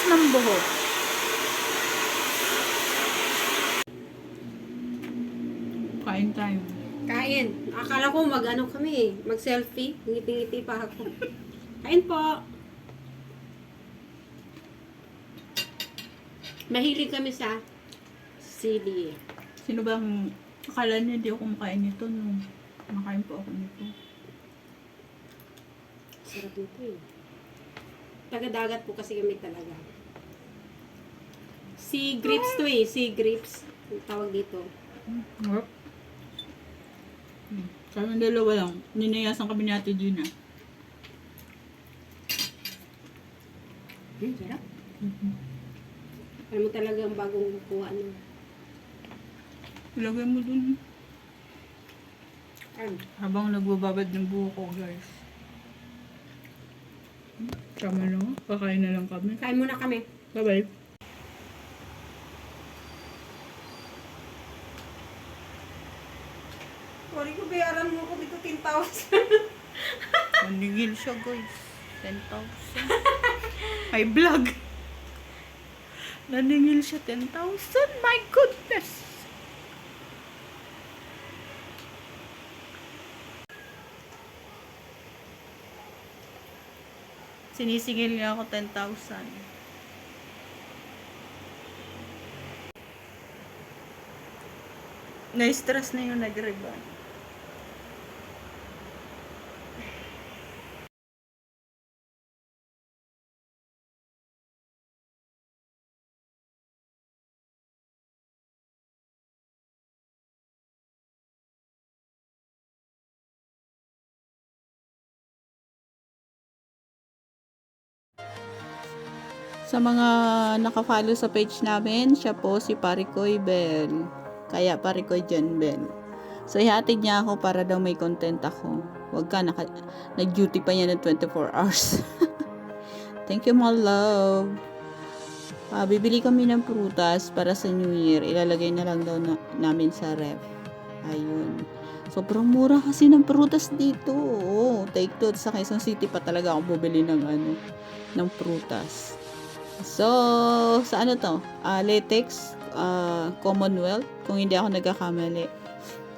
ng buhok. Kain tayo. Kain. Akala ko mag-ano kami, mag-selfie. Ngiti-ngiti pa ako. Kain po. Mahilig kami sa sili. Sino bang akala niya hindi ako kumakain nito nung kumakain po ako nito. Sarap nito eh. Taga-dagat po kasi kami talaga. Sea grapes to eh. Sea grapes. Ang tawag dito. Sarap. Kami dalawa lang. Ninayasan kami ni Ate Gina. Sarap. Alam mo talaga ang bagong kuha ng Ilagay mo dun. ano. Habang nagbababad ng buhok ko, guys. Tama na. Kakain na lang kami. Kain muna kami. Bye-bye. Sorry ko, bayaran mo ko dito 10,000. Manigil siya, guys. 10,000. Ay, vlog. Naningil siya 10,000. My goodness. Sinisingil niya ako 10,000. Na-stress na yung nag-reban. Sa mga naka-follow sa page namin, siya po si Parikoy Bell. Kaya Parikoy Jen Bell. So, ihatid niya ako para daw may content ako. Huwag ka, nag-duty pa niya ng 24 hours. Thank you, my love. Bibili kami ng prutas para sa New Year. Ilalagay na lang daw namin sa ref. Ayun. Sobrang mura kasi ng prutas dito. Oh, take two. Sa Quezon City pa talaga ako bumili ng ng prutas. So, sa ano to? Latex, Commonwealth, kung hindi ako nagkakamali.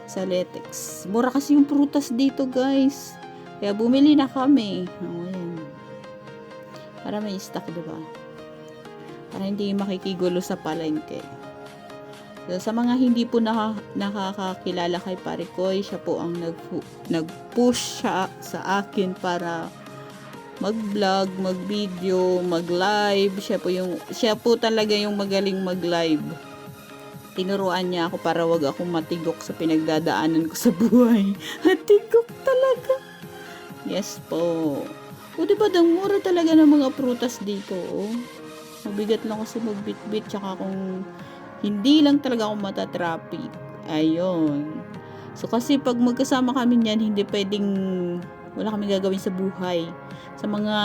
Sa latex. Mura kasi yung prutas dito, guys. Kaya bumili na kami. Ayan. Para may stock, diba? Para hindi makikigulo sa palengke. So, sa mga hindi po nakakakilala kay Parikoy, siya po ang nag-push siya sa akin para mag-vlog, mag-video, mag-live. Siya po talaga yung magaling mag-live. Tinuruan niya ako para wag akong matigok sa pinagdadaanan ko sa buhay. Matigok talaga. Yes po. O diba, dang mura talaga ng mga prutas dito. Oh. Mabigat lang kasi magbitbit. Tsaka kung hindi lang talaga ako matatraffic. Ayun. So kasi pag magkasama kami niyan, hindi pwedeng wala kami gagawin sa buhay. Sa mga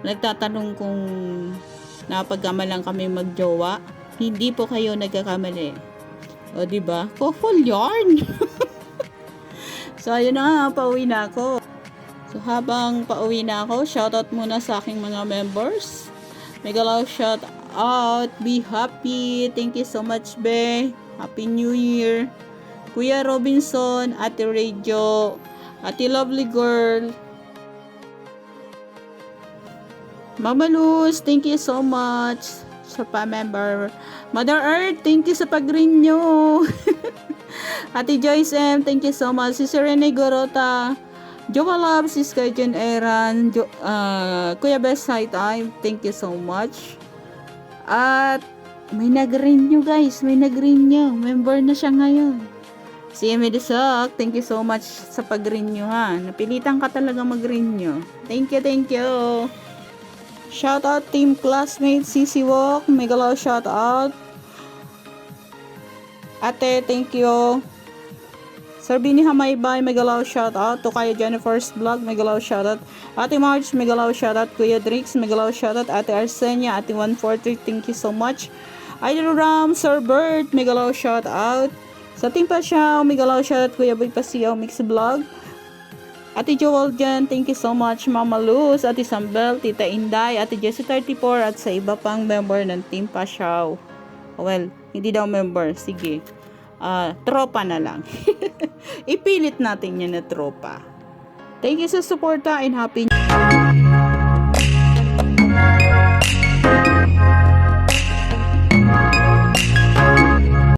nagtatanong kung napagkamalan kami magjowa, hindi po kayo nagkakamali. O diba? Couple yarn. So ayun na, pauwi na ako. So habang pauwi na ako, shoutout muna sa aking mga members. Mega love shout out. Be happy. Thank you so much, be. Happy New Year. Kuya Robinson, Ate Radio, Ate Lovely Girl, Mama Luz, thank you so much sa pa-member. Mother Earth, thank you sa pag-renew. Ate Joyce M, thank you so much. Si Rene Gorota, Jowa Love, si Skyjen Eran, Kuya Best High Time, thank you so much. At may nag-renew, guys, may nag-renew. Member na siya ngayon. Si Emedisok, thank you so much sa pag-renew, ha. Napilitan ka talaga mag-renew. Thank you, thank you. Shout out team classmate CC Walk, mega love shout out. Ate, thank you. Sir Bini Hamaybay, mega love shout out. To Kaya Jennifer's vlog, mega love shout out. Ate March, mega love shout out. Kuya Drix, mega love shout out. Ate Arsenia, Ate 143, thank you so much. Idol Ram, Sir Bert, mega love shout out. Sa Team Pasyaw, mega love shout out. Kuya Boy Pasiyaw, Mix Vlog. Ate Joel dyan, thank you so much. Mama Luz, Ate Sambel, Tita Inday, Ate Jessie 34, at sa iba pang member ng Team Pasyaw. Well, hindi daw member. Sige. Tropa na lang. Ipilit natin yan na tropa. Thank you sa suporta and happy